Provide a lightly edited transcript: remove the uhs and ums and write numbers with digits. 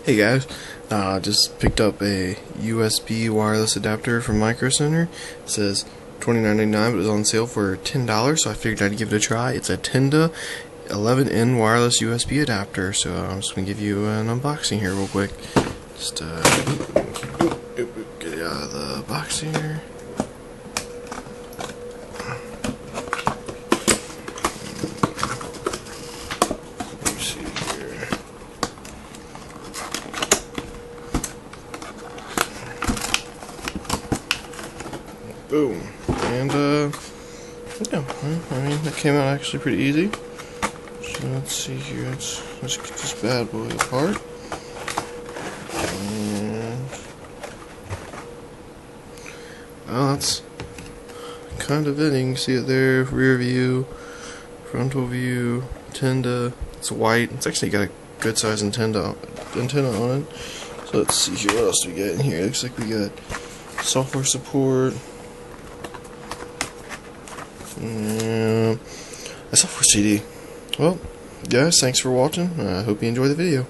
Hey guys, just picked up a USB wireless adapter from Micro Center. It says $29.99, but it was on sale for $10, so I figured I'd give it a try. It's a Tenda 11N wireless USB adapter, so I'm just going to give you an unboxing here real quick. Just get it out of the box here. Let's see here. Boom. And, yeah, I mean, that came out actually pretty easy. So let's see here, let's get this bad boy apart. And, well, that's kind of it. You can see it there, rear view, frontal view, Tenda. It's white. It's actually got a good size antenna on it. So let's see here, what else do we got in here? It looks like we got software support. A software CD. Well, guys, thanks for watching. I hope you enjoy the video.